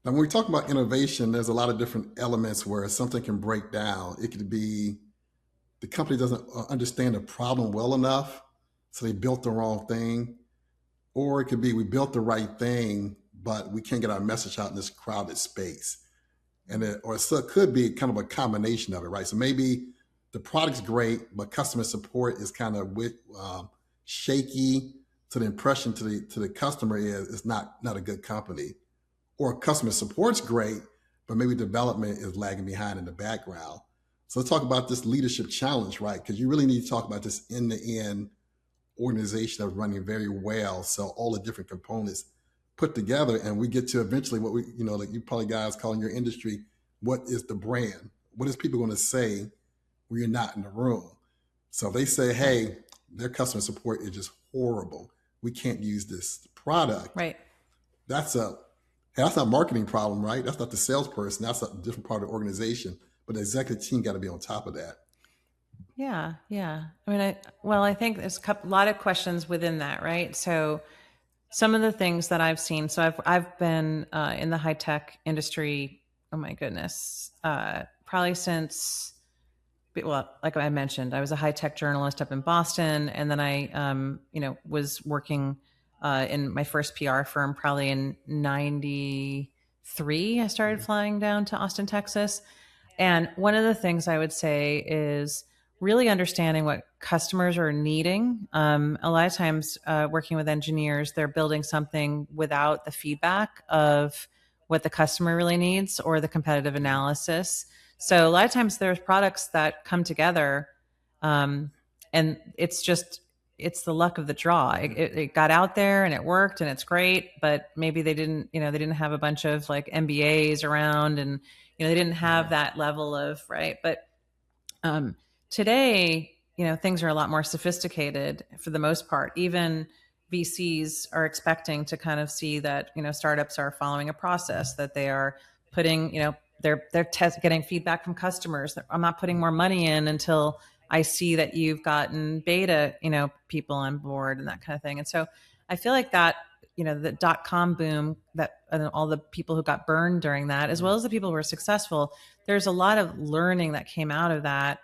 Now, when we talk about innovation, there's a lot of different elements where something can break down. It could be the company doesn't understand the problem well enough, so they built the wrong thing. Or it could be we built the right thing, but we can't get our message out in this crowded space. So it could be kind of a combination of it, right? So maybe the product's great, but customer support is kind of shaky. So the impression to the customer is it's not a good company. Or customer support's great, but maybe development is lagging behind in the background. So let's talk about this leadership challenge, right? Because you really need to talk about this end-to-end organization that's running very well. So all the different components put together, and we get to eventually what we, like you probably guys call in your industry, what is the brand? What is people going to say when you're not in the room? So they say, hey, their customer support is just horrible. We can't use this product. Right. That's not a marketing problem, right? That's not the salesperson. That's a different part of the organization. But the executive team got to be on top of that. Yeah, yeah. I mean, I think there's a lot of questions within that, right? So some of the things that I've seen. So I've been in the high tech industry. Oh my goodness, probably since, well, like I mentioned, I was a high tech journalist up in Boston, and then I, was working in my first PR firm probably in '93. I started flying down to Austin, Texas, and one of the things I would say is really understanding what customers are needing. A lot of times, working with engineers, they're building something without the feedback of what the customer really needs or the competitive analysis. So a lot of times there's products that come together, and it's the luck of the draw. It got out there and it worked and it's great, but maybe they didn't have a bunch of like MBAs around, and they didn't have that level of, right. But today, things are a lot more sophisticated for the most part. Even VCs are expecting to kind of see that, startups are following a process, that they are putting, they're getting feedback from customers. I'm not putting more money in until I see that you've gotten beta, people on board and that kind of thing. And so I feel like that, the .com boom, that and all the people who got burned during that, as well as the people who were successful, there's a lot of learning that came out of that,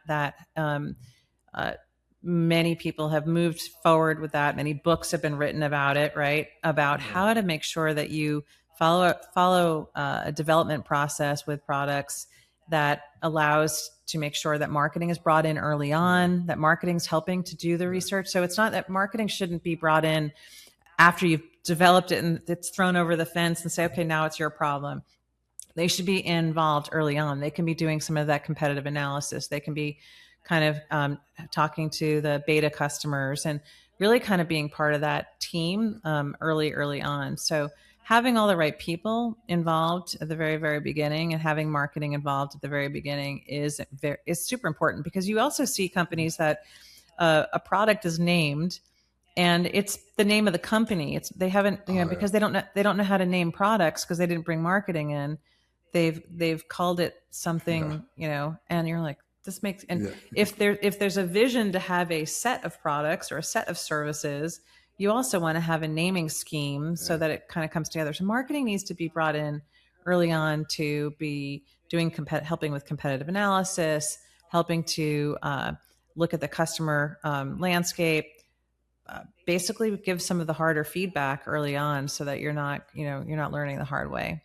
many people have moved forward with that. Many books have been written about it, right? About how to make sure that you follow a development process with products that allows to make sure that marketing is brought in early on, that marketing's helping to do the research. So it's not that marketing shouldn't be brought in after you've developed it and it's thrown over the fence and say, okay, now it's your problem. They should be involved early on. They can be doing some of that competitive analysis. They can be kind of talking to the beta customers and really kind of being part of that team early on. So having all the right people involved at the very, very beginning and having marketing involved at the very beginning is super important, because you also see companies that a product is named and it's the name of the company. They haven't, because they don't know how to name products because they didn't bring marketing in. They've called it something, and you're like, this makes, and if there's a vision to have a set of products or a set of services, you also want to have a naming scheme so that it kind of comes together. So marketing needs to be brought in early on to be doing helping with competitive analysis, helping to look at the customer landscape, basically give some of the harder feedback early on so that you're not learning the hard way.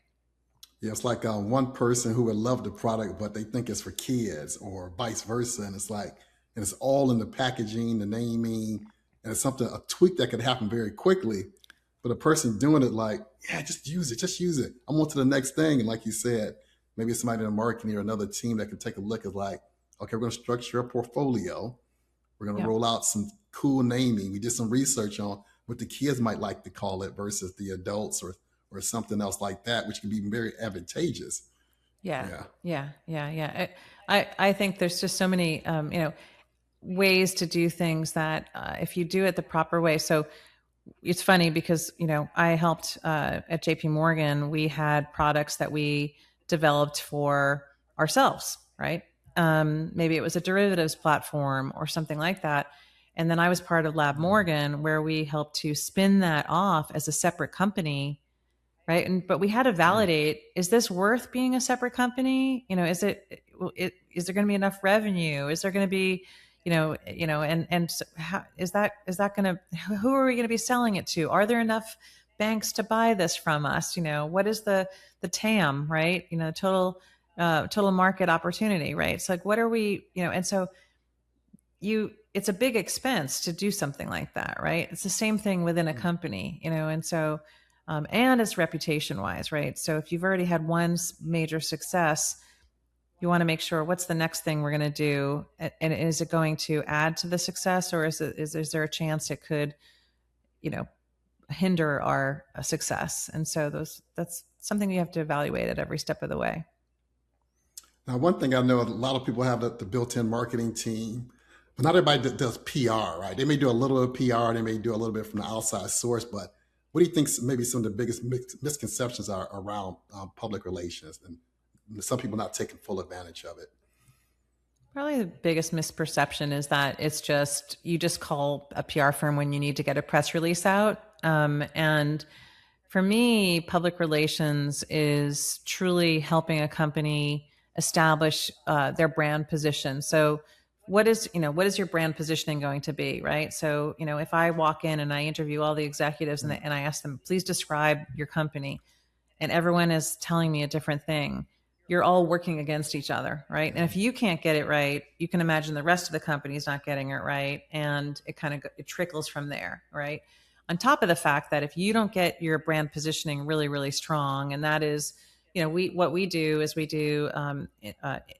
Yeah, it's like one person who would love the product, but they think it's for kids or vice versa. And it's like, and it's all in the packaging, the naming, and it's a tweak that could happen very quickly. But a person doing it like, yeah, just use it. I'm on to the next thing. And like you said, maybe it's somebody in marketing or another team that can take a look at like, okay, we're going to structure a portfolio. We're going to roll out some cool naming. We did some research on what the kids might like to call it versus the adults or something else like that, which can be very advantageous. Yeah. I think there's just so many, ways to do things that if you do it the proper way. So it's funny because, I helped at JP Morgan, we had products that we developed for ourselves, right? Maybe it was a derivatives platform or something like that. And then I was part of Lab Morgan, where we helped to spin that off as a separate company. Right. But we had to validate, is this worth being a separate company? Is there going to be enough revenue? Is there going to be, and so how, is that going to, who are we going to be selling it to? Are there enough banks to buy this from us? What is the TAM, right? Total market opportunity, right? It's like, what are we, and so it's a big expense to do something like that, right? It's the same thing within a company, and so, and it's reputation wise, right? So if you've already had one major success, you want to make sure what's the next thing we're going to do, and is it going to add to the success, or is there a chance it could, hinder our success? And so that's something you have to evaluate at every step of the way. Now, one thing I know, a lot of people have the built-in marketing team, but not everybody does PR, right? They may do a little of PR, they may do a little bit from the outside source, but what do you think maybe some of the biggest misconceptions are around public relations and some people not taking full advantage of it? Probably the biggest misperception is that you just call a PR firm when you need to get a press release out. And for me, public relations is truly helping a company establish their brand position. So what is your brand positioning going to be, right? So, if I walk in and I interview all the executives and I ask them, please describe your company, and everyone is telling me a different thing, you're all working against each other, right? And if you can't get it right, you can imagine the rest of the company's not getting it right, and it trickles from there, right? On top of the fact that if you don't get your brand positioning really, really strong, and that is, what we do is we do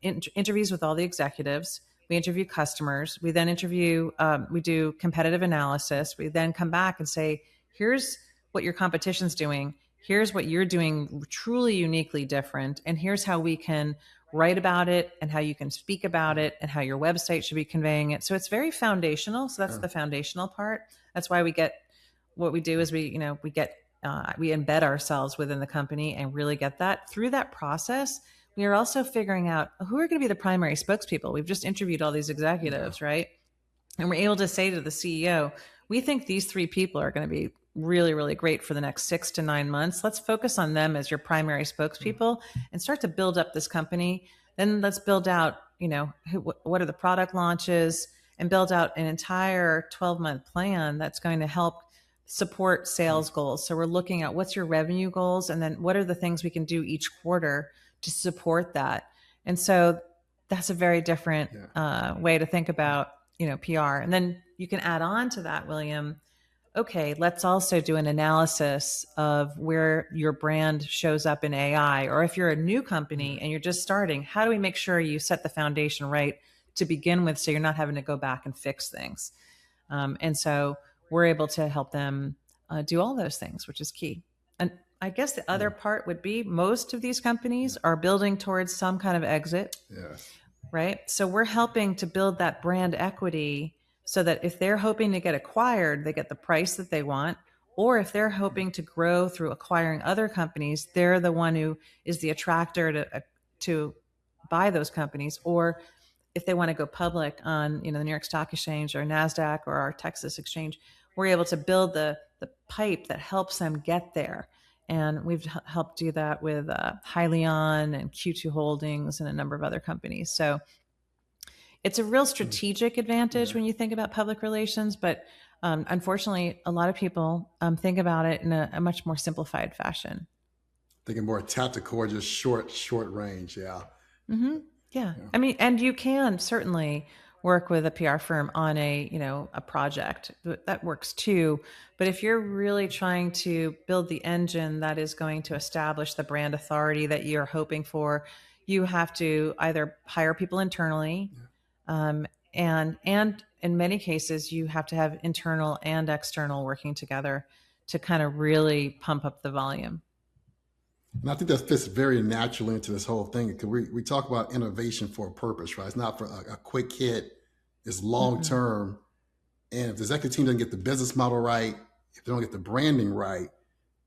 interviews with all the executives. We interview customers. We then we do competitive analysis. We then come back and say, here's what your competition's doing. Here's what you're doing truly uniquely different. And here's how we can write about it, and how you can speak about it, and how your website should be conveying it. So it's very foundational. So that's the foundational part. That's why what we do is we embed ourselves within the company and really get that. Through that process, we are also figuring out who are going to be the primary spokespeople. We've just interviewed all these executives, right? And we're able to say to the CEO, we think these 3 people are going to be really, really great for the next 6 to 9 months. Let's focus on them as your primary spokespeople and start to build up this company. Then let's build out, what are the product launches, and build out an entire 12-month plan that's going to help support sales goals. So we're looking at what's your revenue goals, and then what are the things we can do each quarter to support that. And so that's a very different way to think about, PR. And then you can add on to that, William, okay, let's also do an analysis of where your brand shows up in AI. Or if you're a new company and you're just starting, how do we make sure you set the foundation right to begin with, so you're not having to go back and fix things? And so we're able to help them do all those things, which is key. And I guess the other part would be most of these companies are building towards some kind of exit, right? So we're helping to build that brand equity, so that if they're hoping to get acquired, they get the price that they want. Or if they're hoping to grow through acquiring other companies, they're the one who is the attractor to buy those companies. Or if they want to go public on the New York Stock Exchange or NASDAQ or our Texas exchange, we're able to build the pipe that helps them get there. And we've helped do that with Hyliion and Q2 Holdings and a number of other companies. So it's a real strategic advantage when you think about public relations, but unfortunately, a lot of people think about it in a much more simplified fashion. Thinking more tactical or just short range, Mm-hmm. Yeah. I mean, and you can certainly work with a PR firm on a project that works too. But if you're really trying to build the engine that is going to establish the brand authority that you're hoping for, you have to either hire people internally. And in many cases, you have to have internal and external working together to kind of really pump up the volume. And I think that fits very naturally into this whole thing, because we talk about innovation for a purpose, right? It's not for a quick hit. It's long term. And if the executive team doesn't get the business model right, if they don't get the branding right,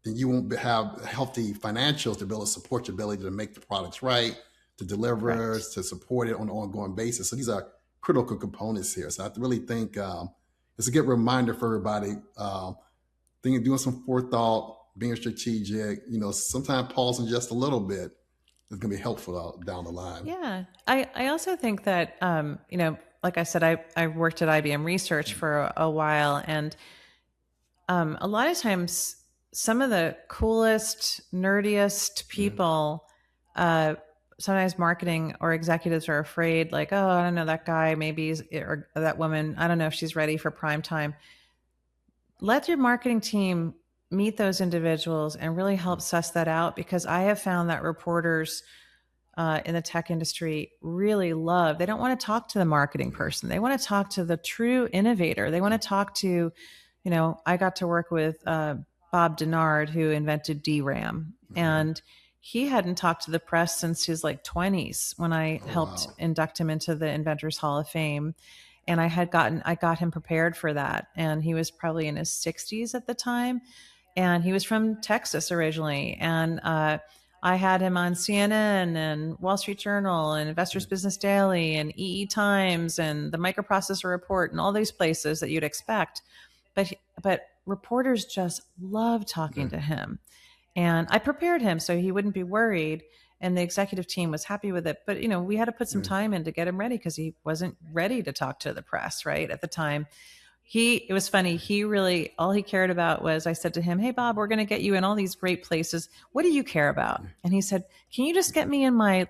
then you won't have healthy financials to be able to support your ability to make the products right, to deliver, to support it on an ongoing basis. So these are critical components here. So I really think it's a good reminder for everybody, doing some forethought, being strategic, sometimes pausing just a little bit is going to be helpful down the line. Yeah. I also think that, like I said, I worked at IBM Research for a while, and a lot of times some of the coolest, nerdiest people, sometimes marketing or executives are afraid, like, oh, I don't know, that guy or that woman, I don't know if she's ready for prime time. Let your marketing team meet those individuals and really help suss that out, because I have found that reporters in the tech industry really they don't want to talk to the marketing person. They want to talk to the true innovator. They want to talk to, I got to work with Bob Denard, who invented DRAM. And he hadn't talked to the press since his 20s when I helped induct him into the Inventors Hall of Fame. And I got him prepared for that. And he was probably in his 60s at the time. And he was from Texas originally. And I had him on CNN and Wall Street Journal and Investors Business Daily and EE Times and the Microprocessor Report and all these places that you'd expect. But reporters just love talking to him. And I prepared him so he wouldn't be worried. And the executive team was happy with it. But, we had to put some time in to get him ready because he wasn't ready to talk to the press, right? At the time, it was funny. He really, all he cared about was, I said to him, "Hey, Bob, we're going to get you in all these great places. What do you care about?" And he said, "Can you just get me in my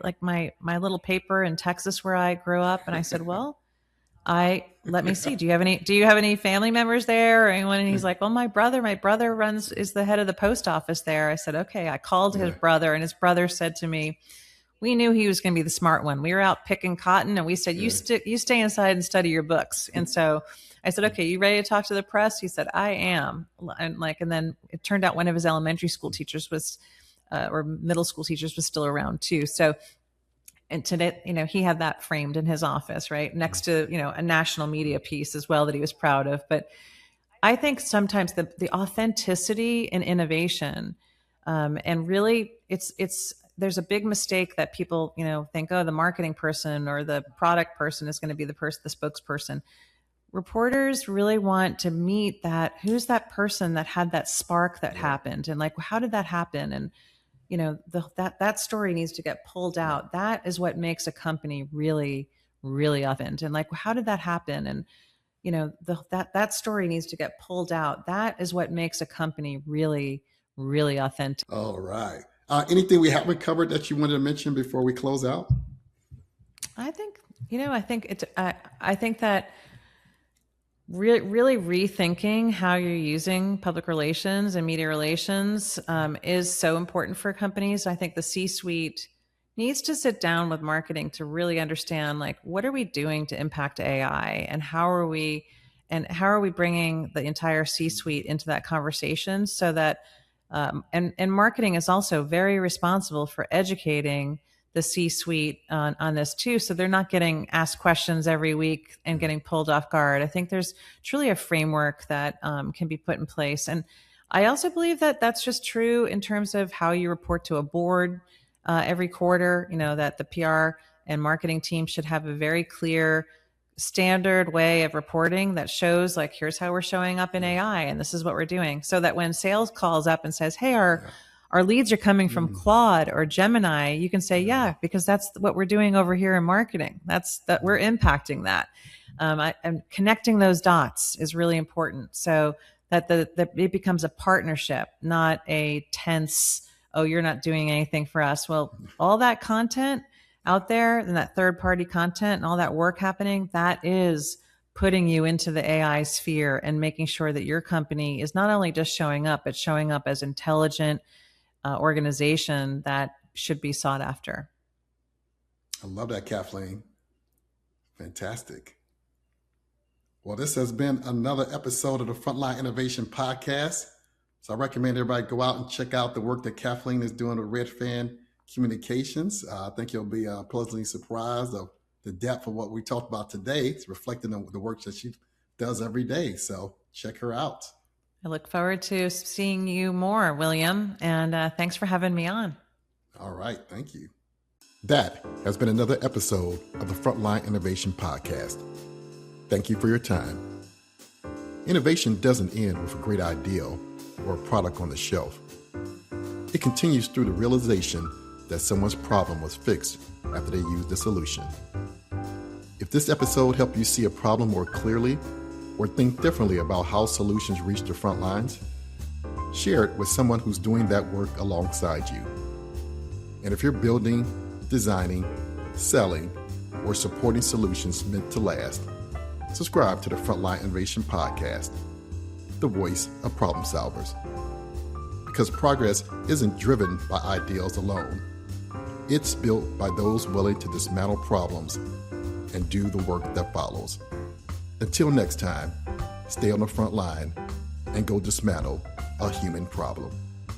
little paper in Texas where I grew up?" And I said, "Well, let me see. Do you have any family members there or anyone?" And he's like, "Well, my brother is the head of the post office there." I said, "Okay." I called his brother, and his brother said to me, we knew he was going to be the smart one. We were out picking cotton, and we said, you stay inside and study your books. And so I said, "Okay, you ready to talk to the press?" He said, "I am." And then it turned out one of his elementary school teachers or middle school teachers was still around too. So, and today, he had that framed in his office, right next to, a national media piece as well that he was proud of. But I think sometimes the authenticity in innovation, and really there's a big mistake that people, think, oh, the marketing person or the product person is going to be the spokesperson. Reporters really want to meet who's that person that had that spark that happened, and how did that happen? And that story needs to get pulled out. That is what makes a company really, really authentic. And how did that happen? And that story needs to get pulled out. That is what makes a company really, really authentic. All right. Anything we haven't covered that you wanted to mention before we close out? I think that really rethinking how you're using public relations and media relations is so important for companies. I think the C-suite needs to sit down with marketing to really understand, what are we doing to impact AI, and how are we bringing the entire C-suite into that conversation, so that and marketing is also very responsible for educating the C-suite on this too, so they're not getting asked questions every week and getting pulled off guard. I think there's truly a framework that can be put in place. And I also believe that that's just true in terms of how you report to a board every quarter, that the PR and marketing team should have a very clear standard way of reporting that shows, here's how we're showing up in AI, and this is what we're doing, so that when sales calls up and says, "Hey, our leads are coming from Claude or Gemini," you can say, "Yeah, because that's what we're doing over here in marketing. That we're impacting that." And connecting those dots is really important, so that it becomes a partnership, not a tense, "Oh, you're not doing anything for us." Well, all that content out there and that third-party content and all that work happening, that is putting you into the AI sphere and making sure that your company is not only just showing up, but showing up as intelligent organization that should be sought after. I love that, Kathleen. Fantastic. Well, this has been another episode of the Frontline Innovation Podcast. So I recommend everybody go out and check out the work that Kathleen is doing with Redfin Communications. I think you'll be pleasantly surprised of the depth of what we talked about today. It's reflecting on the work that she does every day. So check her out. I look forward to seeing you more, William, and thanks for having me on. All right. Thank you. That has been another episode of the Frontline Innovation Podcast. Thank you for your time. Innovation doesn't end with a great ideal or a product on the shelf. It continues through the realization that someone's problem was fixed after they used the solution. If this episode helped you see a problem more clearly or think differently about how solutions reach the front lines, share it with someone who's doing that work alongside you. And if you're building, designing, selling, or supporting solutions meant to last, subscribe to the Frontline Innovation Podcast, the voice of problem solvers. Because progress isn't driven by ideals alone. It's built by those willing to dismantle problems and do the work that follows. Until next time, stay on the front line and go dismantle a human problem.